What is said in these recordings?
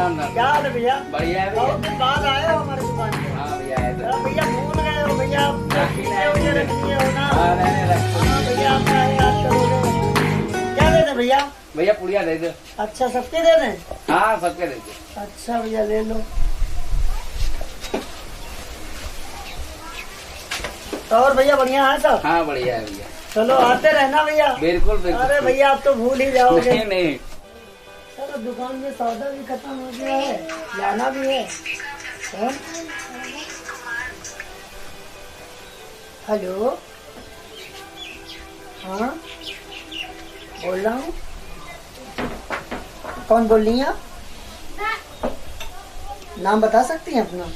राम राम। क्या हाल है भैया? बढ़िया है बहुत भैया। दिन बाद आए हो हमारे दुकान पे। हाँ भैया है तो। भैया भूल गए हो भैया, नहीं, रखिए हो ना। हाँ नहीं रखो। हाँ भैया, आप याद करोगे। क्या दे दें भैया? भैया पुड़िया दे दो। अच्छा, सबके दे दें? हाँ सबके दे दो। अच्छा भैया, ले लो। और भैया बढ़िया है सब? हाँ बढ़िया है भैया। चलो आते रहना भैया। बिल्कुल बिल्कुल। अरे भैया, आप तो भूल ही जाओगे। नहीं नहीं। चलो, दुकान में सौदा भी खत्म हो गया है, जाना भी है। कौन? हेलो, हाँ बोल रहा हूँ। कौन बोल रही हैं आप? नाम बता सकती हैं अपना?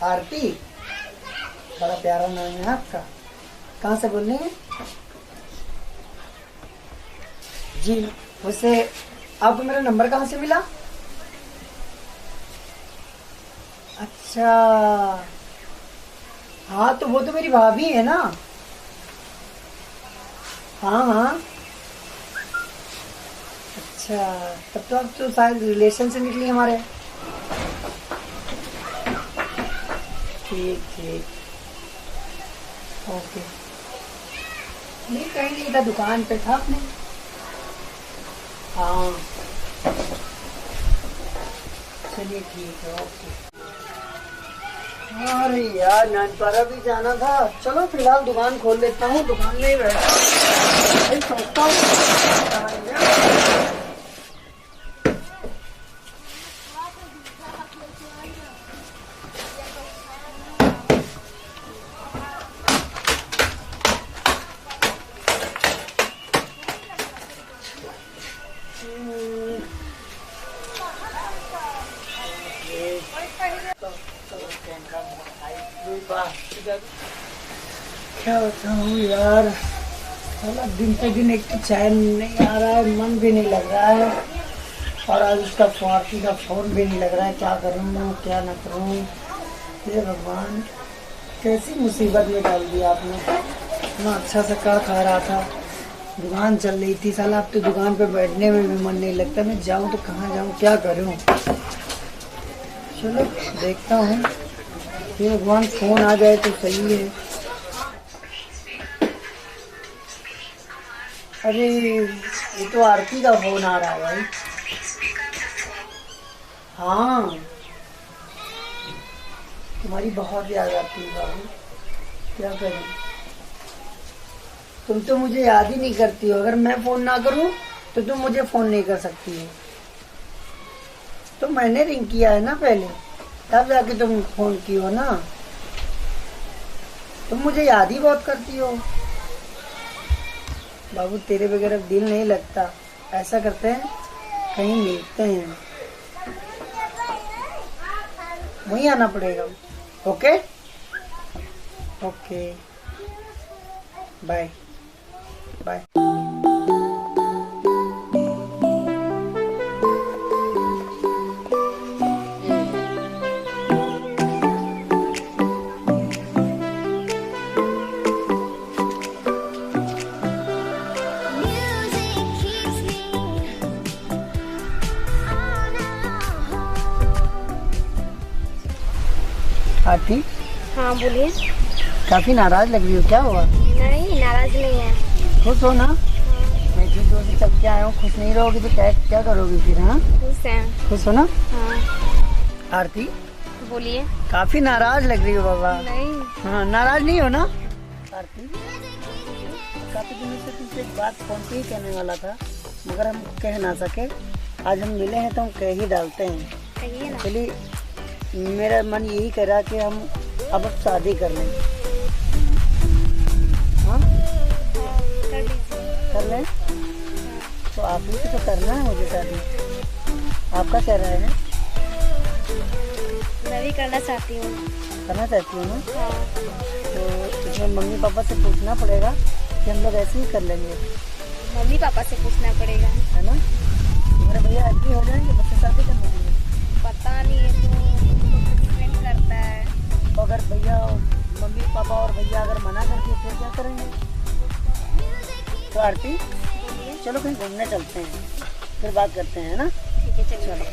आरती, बड़ा प्यारा नाम है आपका। कहाँ से बोल रही हैं जी? वैसे आपको मेरा नंबर कहाँ से मिला? अच्छा, हाँ तो वो तो मेरी भाभी है ना। हाँ हाँ, अच्छा, तब तो आप तो शायद रिलेशन से निकली हमारे। ठीक ठीक, ओके। नहीं, कहीं नहीं था, दुकान पे था अपने। हाँ चलिए ठीक है, ओके। अरे यार, नानपारा भी जाना था। चलो फिलहाल दुकान खोल लेता हूँ, दुकान में ही बैठा सोचता हूँ। क्या बताऊँ यार, साला दिन पे दिन एक तो चैन नहीं आ रहा है, मन भी नहीं लग रहा है। और आज उसका स्वार्थी का फोन भी नहीं लग रहा है। क्या करूँ क्या ना करूँ, ये भगवान, कैसी मुसीबत में डाल दिया आपने। इतना अच्छा सा कर खा रहा था, दुकान चल रही थी। साला अब तो दुकान पे बैठने में भी मन नहीं लगता। मैं जाऊँ तो कहाँ जाऊँ, क्या करूँ? चलो देखता हूँ, ये भगवान फोन आ जाए तो सही है। अरे ये तो आरती का फोन आ रहा है भाई। हाँ, तुम्हारी बहुत याद आती है बाबू, क्या करूं? तुम तो मुझे याद ही नहीं करती हो। अगर मैं फोन ना करूं तो तुम मुझे फोन नहीं कर सकती हो। तो मैंने रिंग किया है ना पहले, तब जाके तुम फोन की हो ना। तुम मुझे याद ही बहुत करती हो बाबू, तेरे बगैर अब दिल नहीं लगता। ऐसा करते हैं, कहीं मिलते हैं, वहीं आना पड़ेगा। Okay okay, bye bye. Aarti, हाँ बोलिए। काफी नाराज लग रही हो, क्या हुआ? नहीं, नाराज नहीं है। खुश हो ना? मैं जिस दोस्त से चल के आया हूँ, खुश नहीं रहोगी तो क्या क्या करोगी फिर? हाँ खुश हैं। खुश हो ना? हाँ आरती, बोलिए। काफी नाराज लग रही हो बाबा। नहीं, हाँ, नाराज नहीं हो ना? आरती, काफी दिनों से तुमसे एक बात फोन पे ही कहने वाला था, मगर हम कह ना सके। आज हम मिले हैं तो हम कह ही डालते हैं। कहिए ना। चलिए, मेरा मन यही कह रहा कि हम अब शादी कर लें। हाँ कर लीजिए। कर लें? तो आप ही से तो करना है मुझे शादी। आपका क्या राय है? मैं भी करना चाहती हूँ। करना चाहती हूँ ना? हाँ। तो इसमें मम्मी पापा से पूछना पड़ेगा कि हम लोग ऐसे ही कर लेंगे। मम्मी पापा से पूछना पड़ेगा, है ना? मेरे भैया एग्री हो जाएंगे बच्चे शादी करने के लिए? पता नहीं है, तो डिपेंड करता है। तो अगर भैया, मम्मी पापा और भैया अगर मना करके फिर क्या करेंगे? तो आरती, चलो कहीं घूमने चलते हैं। फिर बात करते हैं, है ना? ठीक है, चलो।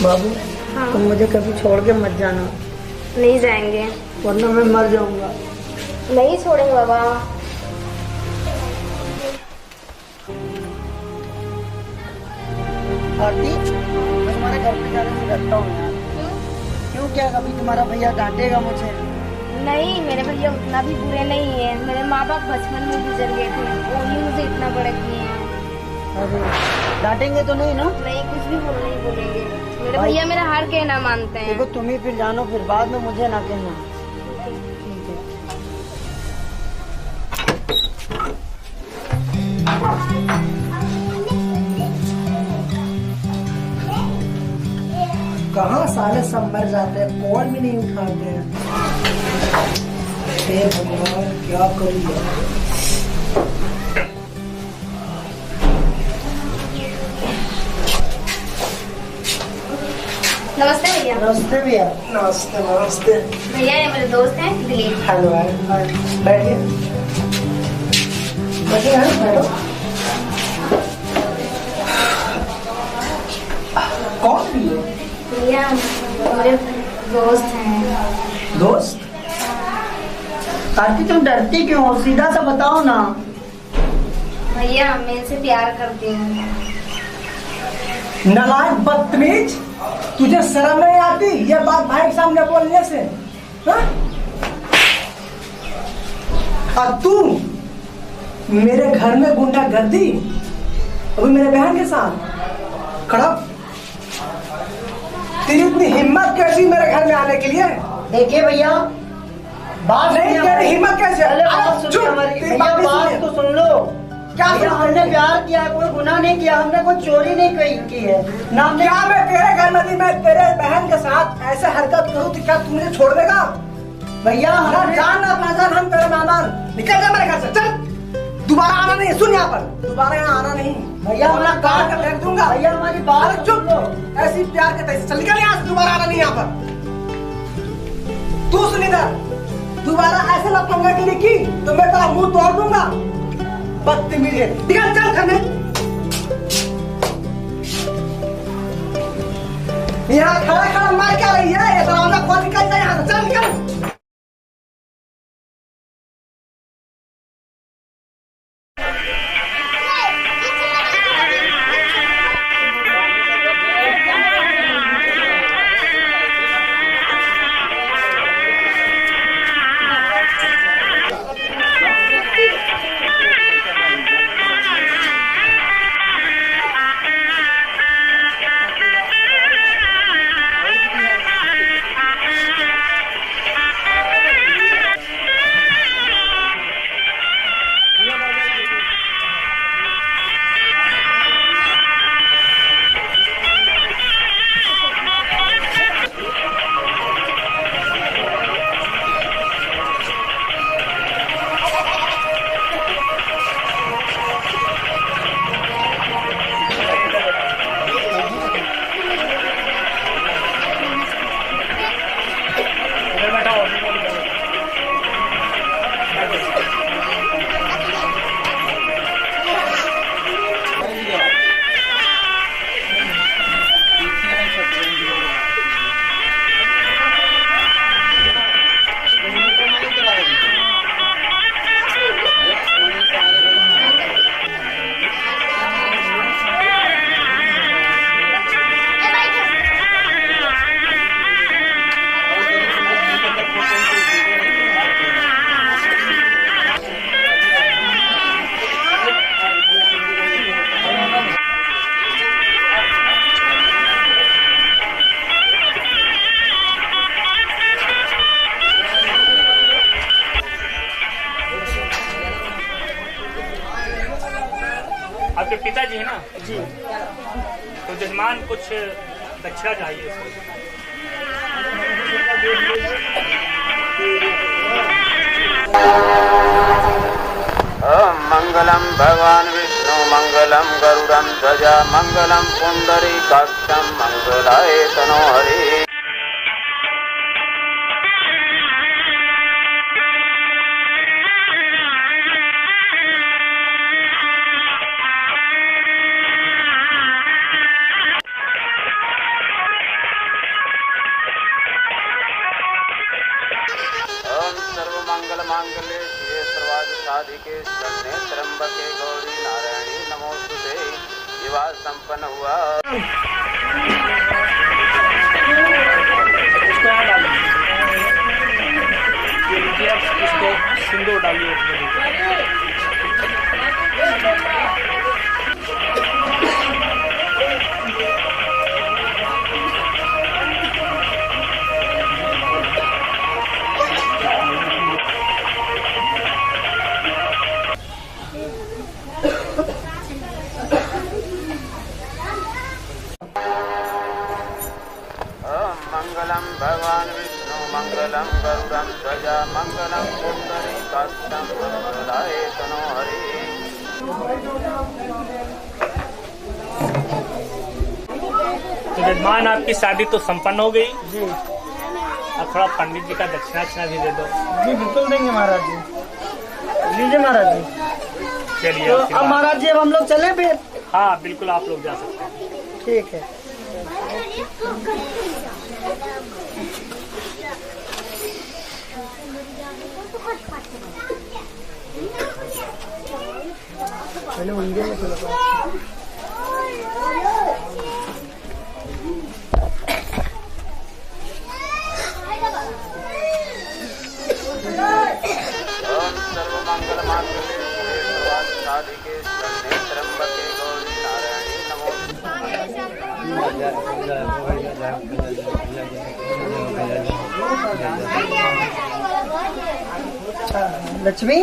बाबू, तुम मुझे कभी छोड़ के मत जाना, नहीं जाएंगे। वरना मैं मर जाऊंगा। नहीं छोड़ेंगे बाबा। आरती, मैं तुम्हारे घर पे जाने से डरता हूँ यार। क्यों? क्या कभी तुम्हारा भैया डांटेगा मुझे? नहीं, मेरे भैया उतना भी बुरे नहीं है। मेरे माँ बाप बचपन में गुजर गए थे, वो ही मुझे इतना बड़ा किए हैं। अरे डांटेंगे तो नहीं ना? नहीं, कुछ भी नहीं बोलेंगे। मेरे भाई- भैया मेरा हर कहना मानते हैं। देखो, तुम ही फिर जानो, फिर बाद में मुझे ना कहना। ठीक है। कहाँ साले सब मर जाते हैं, कॉल भी नहीं उठाते हैं। हे भगवान, क्या करूँ यार। नमस्ते भैया। नमस्ते भैया। नमस्ते नमस्ते। भैया ये मेरे दोस्त हैं दिलीप। हेलो, बैठिए बैठिए, बैठो। कौन भी है? भैया मेरे दोस्त हैं। दोस्त? आरती, तुम डरती क्यों हो? सीधा सा बताओ ना। भैया मैं इनसे प्यार करती हूँ। नालायक, बदतमीज, तुझे शर्म नहीं आती ये बात भाई के सामने बोलने से? हाँ? और तू मेरे घर में गुंडागर्दी, अभी मेरे बहन के साथ खड़ा। तेरी इतनी हिम्मत कैसी मेरे घर में आने के लिए? देखिए भैया, बात नहीं, तेरी हिम्मत कैसे? बात तो सुन लो। क्या हमने प्यार किया, कोई गुनाह नहीं किया, हमने कोई चोरी नहीं की है ना। क्या मैं तेरे घर में मैं तेरे बहन के साथ ऐसे हरकत करूँ तो क्या तू मुझे छोड़ देगा? भैया हम जान ना पहचान, हम तेरे मेहमान, निकल जा मेरे घर से, चल। दोबारा आना नहीं, सुन यहाँ पर, दोबारा यहाँ आना नहीं। भैया हमारा काट कर फेंक दूंगा। भैया हमारी बात चुप, ऐसी प्यार के तैसे चल, निकल यहाँ से, दोबारा आना नहीं यहाँ पर। तू सुन इधर, दोबारा ऐसे लफंगा की की तो मैं तेरा मुंह तोड़ दूंगा। बदतमीज है, निकल चल घर में। यहाँ खड़ा खड़ा मार क्या रही है? ये दरवाजा खोल, निकल जा यहाँ से, चल निकल। आपके पिताजी है ना? जी। तो जजमान कुछ दक्षिणा चाहिए उसको। ओम मंगलम भगवान विष्णु मंगलम गरुड़ं ध्वजा मंगलम पुंडरीकाक्षं मंगलाय तनो हरि। मंगले शिवे सर्वार्थ साधिके शरण्ये त्र्यंबके गौरी नारायणी नमोस्तुते। विवाह संपन्न हुआ। इसको सिंदूर डालिए। मंगलम भगवान विष्णु मंगलम गरुड़ं ध्वजा मंगलम पुंडरीकाक्षं मंगलाय तनो हरि। तो जजमान आपकी शादी तो संपन्न हो गई। जी अब थोड़ा पंडित जी का दक्षिणा भी दे दो। जी बिल्कुल देंगे महाराज जी। लीजिए महाराज जी। चलिए तो अब महाराज जी अब हम लोग चले फिर? हाँ बिल्कुल, आप लोग जा सकते हैं। ठीक है। पहले मंदिर में चलो। ओम सर्वमंगल मांगल्ये शिवे सर्वार्थ साधिके शरण्ये त्र्यंबके गौरी नारायणी नमोस्तुते। लक्ष्मी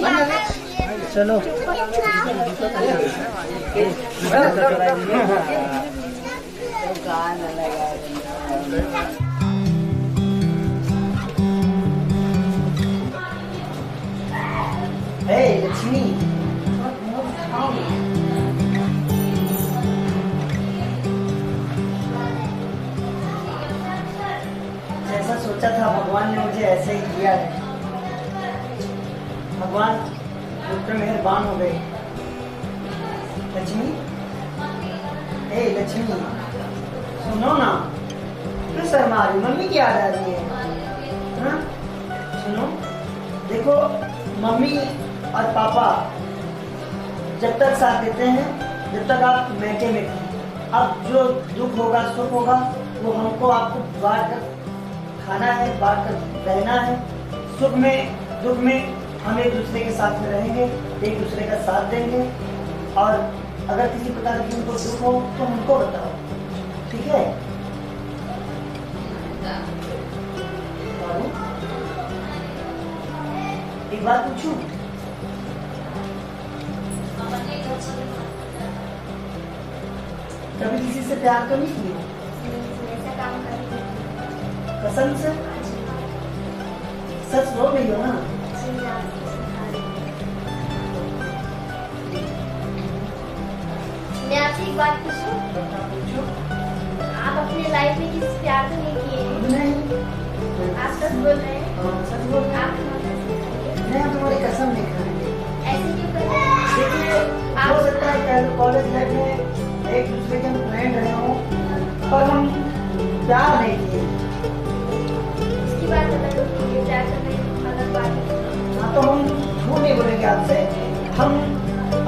चलो। हे लक्ष्मी, जैसा सोचा था भगवान ने मुझे ऐसे ही किया है। भगवान मुझ पर मेहरबान हो गए। लक्ष्मी, हे लक्ष्मी सुनो ना, क्यों शर्मा रही? मम्मी की याद आ रही है? हाँ? सुनो, देखो मम्मी और पापा जब तक साथ देते हैं, जब तक आप मैके में थे, अब जो दुख होगा सुख होगा वो हमको आपको बांट कर खाना है, बांट कर रहना है। सुख में दुख में हम एक दूसरे के साथ में रहेंगे, एक दूसरे का साथ देंगे। और अगर किसी प्रकार की उनको दुख हो तो हमको बताओ, ठीक है? एक बात पूछूं? कभी किसी से प्यार तो नहीं किया? कसम से सच बोल रही हो ना? मैं आपसे एक बात पूछूं? आप अपने लाइफ में किसी से प्यार तो नहीं किए? नहीं। आप सच बोल रहे हैं? सच बोल रहे हैं। आप मैं तुम्हारी कसम नहीं खाएंगे। ऐसे क्यों कर रहे हैं? देखिए, हो सकता है पहले कॉलेज लाइफ में एक दूसरे के फ्रेंड रहे हों, पर हम प्यार नहीं किए। इसकी बात अलग होती है, प्यार करने अलग बात है। हाँ तो हम झूठ नहीं बोलेंगे आपसे। हम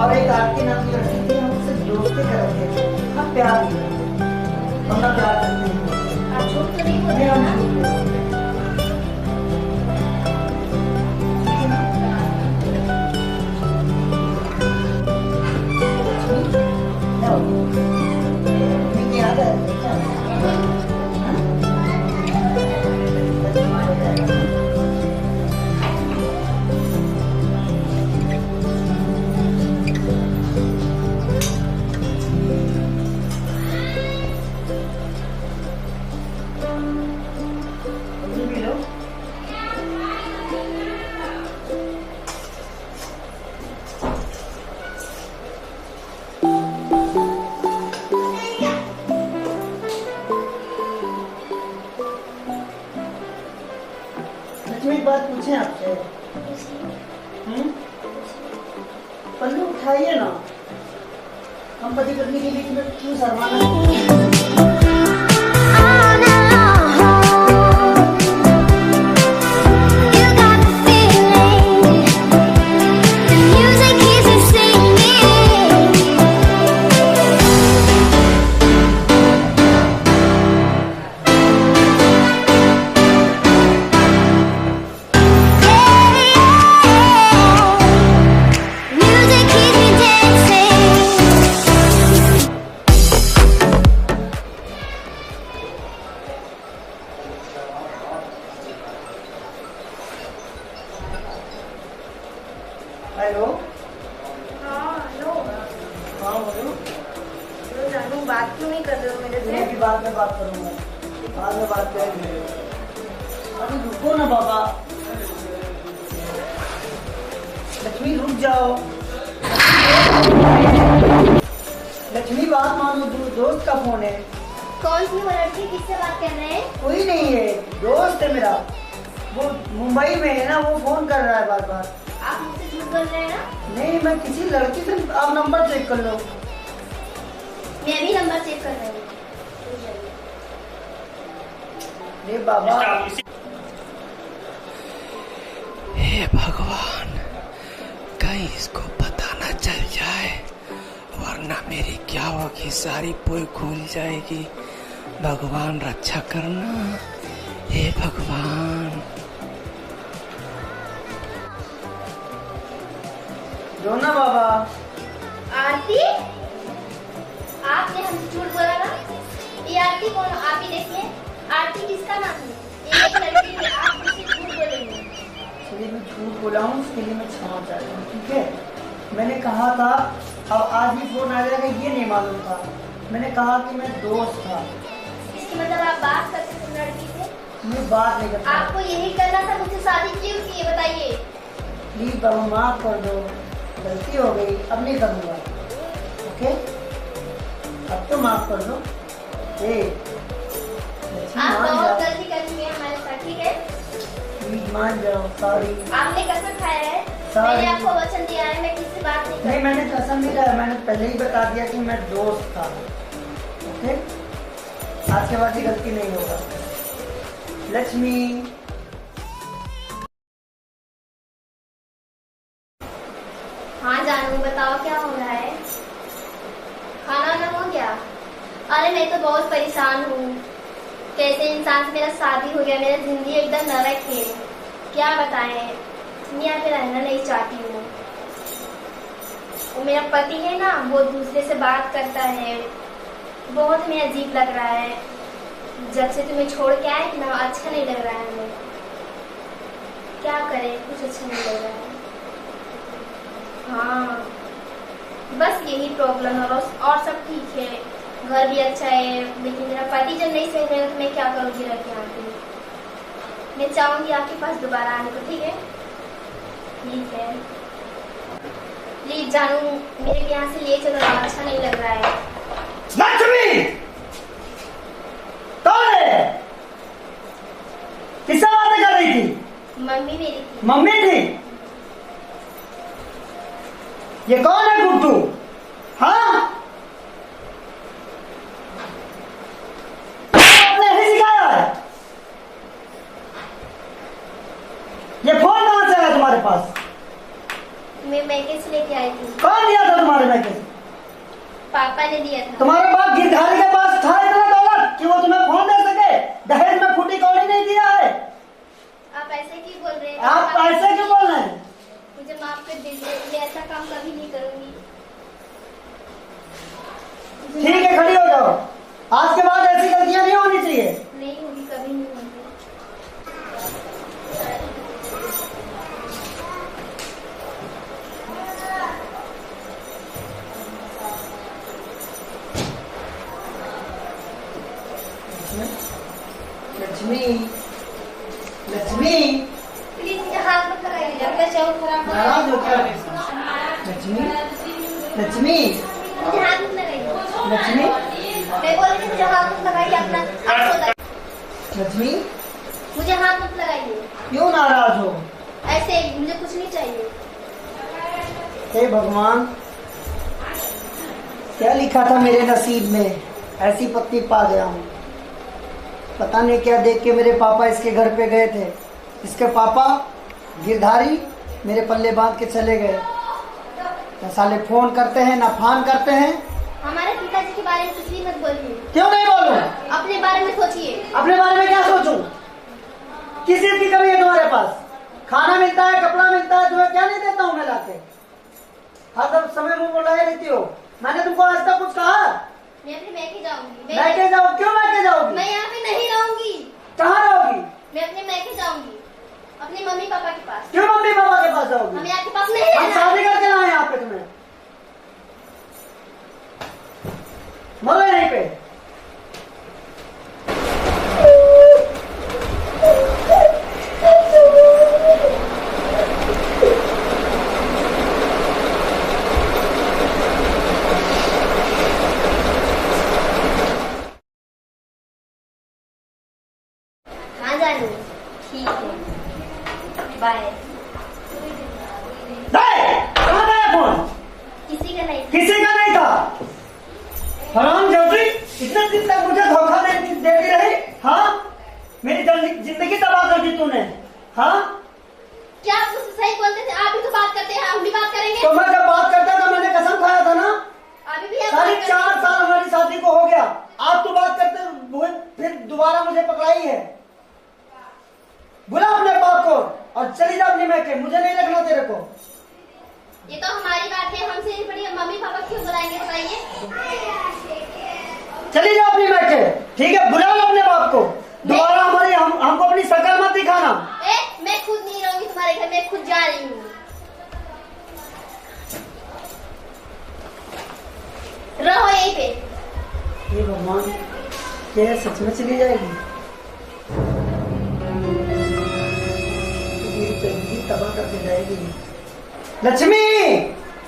और एक आरती नाम की लड़की थी, हम उससे दोस्ती कर रहे थे। हम प्यार नहीं करते, हम ना प्यार करते हैं। आप झूठ तो नहीं बोल नहीं, रहे हम ना? झूठ नहीं बोलते। ठीक है ना? क्या हो गया? मम्मी की याद आ रही है क्या? हाँ? बात पूछें आपसे? पल्लू उठाइए ना, हम पति पत्नी के बीच में क्यों शर्माना? हेलो। हाँ हेलो। हाँ बोलो। तो जानू बात क्यों नहीं कर रहे हो मेरे मैं से? भी बाद में बात करूंगा, बाद में बात करेंगे। अरे रुको ना बाबा, लक्ष्मी रुक जाओ। लक्ष्मी बात मानो, दोस्त का फोन है। कौन सी वो लड़की, किससे बात कर रहे हैं? कोई नहीं है, दोस्त है मेरा, वो मुंबई में है ना, वो फोन कर रहा है बार बार। आप मुझसे झूठ बोल रहे हैं ना? नहीं, मैं किसी लड़की से, आप नंबर चेक कर लो। मैं भी नंबर चेक कर रही हूँ। अरे बाबा, हे भगवान, कहीं इसको पता ना चल जाए, वरना मेरी क्या होगी, सारी पोई खुल जाएगी। भगवान रक्षा करना, हे भगवान। रोना बाबा। आरती, आपने हमसे झूठ बोला ना? ये आरती कौन? आप ही देखिए, आरती किसका नाम है? ये एक लड़की है, आप मुझसे झूठ बोलेंगे। चलिए मैं झूठ बोला हूँ, उसके लिए मैं क्षमा चाहता हूँ, ठीक है? मैंने कहा था, अब आज भी फोन आ जाएगा ये नहीं मालूम था। मैंने कहा कि मैं दोस्त था। इसकी मतलब आप बात करते थे लड़की से? मैं बात नहीं करता। आपको यही करना था, मुझसे शादी क्यों की है बताइए? प्लीज बाबा माफ कर दो, गलती हो गई, अब नहीं करूँगा, ओके? अब तो माफ कर दो। लक्ष्मी आप मान बहुत जाओ, गलती कर चुके हैं हमारे साथ, ठीक है? प्लीज मान जाओ, सॉरी। आपने कसम खाया है, Sorry. मैंने आपको वचन दिया है, मैं किसी से बात नहीं नहीं, करूँगी। मैंने कसम नहीं खाया, मैंने पहले ही बता दिया कि मैं दोस्त था, ओके? आज के बाद ये गलती नहीं होगा। लक्ष्मी, हाँ जानू, बताओ क्या हो रहा है? खाना वाना हो गया? अरे मैं तो बहुत परेशान हूँ, कैसे इंसान से मेरा शादी हो गया, मेरा जिंदगी एकदम नरक है। क्या बताएं, मैं यहाँ पे रहना नहीं चाहती हूँ। वो मेरा पति है ना, वो दूसरे से बात करता है, बहुत हमें अजीब लग रहा है। जब से तुम्हें छोड़ के आए ना, अच्छा नहीं लग रहा है हमें। क्या करें, कुछ अच्छा नहीं लग रहा है। हाँ, बस यही प्रॉब्लम है, और सब ठीक है, घर भी अच्छा है, लेकिन मेरा पति जब नहीं सही रहेगा तो मैं क्या करूँगी रह के यहाँ पे। मैं चाहूँगी आपके पास दोबारा आने को, ठीक है? ठीक है, प्लीज जानू, मेरे को यहाँ से ले चलो, अच्छा नहीं लग रहा है। लक्ष्मी कौन है? किससे बातें कर रही थी? मम्मी मेरी थी। मम्मी थी? ये कौन है गुड्डू? हाँ, आपने यही सिखाया है? ये फोन कहाँ से आया तुम्हारे पास? मैं मैके से लेके आई थी। कौन दिया था तुम्हारे मैके से? पापा ने दिया था। तुम्हारे बाप गिरधारी के पास था इतना दौलत कि वो तुम्हें फोन दे सके? दहेज में फूटी कौड़ी नहीं दिया है? आप ऐसे क्यों बोल रहे हैं? आप ऐसे क्यों बोल रहे हैं? मुझे माफ कर दीजिए, मैं ऐसा काम कभी नहीं करूँगी। ठीक है, खड़ी हो जाओ। आज के बाद ऐसी गलतियां नहीं होनी चाहिए। नहीं होगी, कभी नहीं होगी। लक्ष्मी, लक्ष्मी, प्लीज मुझे हाथ मत लगाइए, आपका शौक खराब हो रहा नाराज है। हो क्या? लक्ष्मी, लक्ष्मी, मुझे हाथ मत लगाइए। लक्ष्मी, मैं बोल रही हूँ, मुझे हाथ मत लगाइए, अपना आप सो जाइए। लक्ष्मी, मुझे हाथ मत लगाइए। क्यों नाराज हो? ऐसे मुझे कुछ नहीं चाहिए। हे भगवान, क्या लिखा था मेरे नसीब में, ऐसी पत्नी पा गया हूँ। पता नहीं क्या देख के मेरे पापा इसके घर पे गए थे। इसके पापा गिरधारी मेरे पल्ले बांध के चले गए। न साले फोन करते हैं ना फान करते हैं। हमारे पिताजी के बारे में कुछ भी मत बोलिए। क्यों नहीं बोलूं? अपने बारे में सोचिए। अपने बारे में क्या सोचूं? किस चीज की कमी है तुम्हारे पास? खाना मिलता है, कपड़ा मिलता है, तुम्हें क्या नहीं देता हूँ मैं लाके? हर समय मुंह बुलाए रहती हो। मैंने तुमको आज तक कुछ कहा? मैं अपने मैके जाऊंगी। मैके जाओ? क्यों मैके जाओगी? मैं यहाँ पे नहीं रहूंगी। कहाँ रहोगी? मैं अपने मैके जाऊंगी, अपने मम्मी पापा के पास। क्यों मम्मी पापा के पास जाओगी? हमें आपके पास नहीं हम रहना। शादी करके लाए यहाँ पे तुम्हें। मरो यहीं पे। हाँ जानू, ठीक है, बाय। कहाँ गया फोन? किसी का नहीं। किसी का नहीं था। हराम जाती, इतने दिन तक मुझे धोखा देती रही। हाँ, मेरी जिंदगी तबाह कर दी तूने। हाँ, क्या आप मुझसे सही बोलते थे? आप भी तो बात करते हैं, हम भी बात करेंगे। तो मैं जब बात करता था मैंने कसम खाया था ना। अभी भी आप साढ़े बात 4 करते साल हमारी शादी को हो गया। आज तू बात करते हुए फिर दोबारा मुझे पकड़ाई है। बुला अपने बाप को और चली जा अपनी मैके। मुझे नहीं रखना तेरे को। ये तो हमारी बात है, हमसे नहीं पड़ी। मम्मी पापा क्यों बुलाएंगे बताइए? चली जाओ अपनी मैके। ठीक है, बुला लो अपने बाप को। दोबारा हमारी हमको अपनी शक्ल मत दिखाना। मैं खुद नहीं रहूंगी तुम्हारे घर, मैं खुद जा रही हूँ। रहो यहीं पे। हे भगवान, क्या सच में चली जाएगी? जिंदगी तबाह करके जाएगी। लक्ष्मी,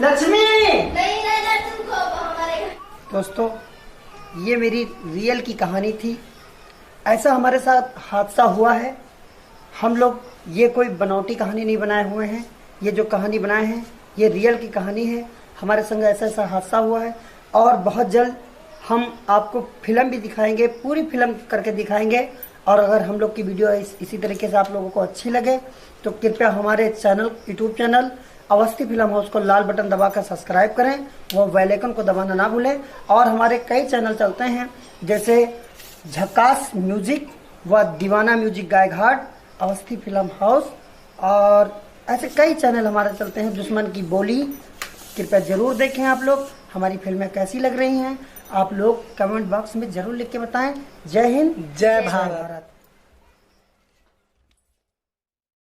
लक्ष्मी। नहीं रहना तुमको हमारे घर। दोस्तों, ये मेरी रियल की कहानी थी। ऐसा हमारे साथ हादसा हुआ है। हम लोग ये कोई बनावटी कहानी नहीं बनाए हुए हैं। ये जो कहानी बनाए हैं ये रियल की कहानी है। हमारे संग ऐसा ऐसा हादसा हुआ है और बहुत जल्द हम आपको फिल्म भी दिखाएंगे, पूरी फिल्म करके दिखाएंगे। और अगर हम लोग की वीडियो इसी तरीके से आप लोगों को अच्छी लगे तो कृपया हमारे channel, YouTube channel Awasthi film house को लाल बटन दबाकर सब्सक्राइब करें, वो बेल आइकन को दबाना ना भूलें। और हमारे कई चैनल चलते हैं जैसे झकास म्यूजिक व दीवाना music Gaighat, Awasthi film house और ऐसे कई चैनल हमारे चलते हैं। दुश्मन की बोली कृपया जरूर देखें। आप लोग हमारी फिल्में कैसी लग रही हैं आप लोग कमेंट बॉक्स में जरूर लिख के बताएं। जय हिंद, जय भारत।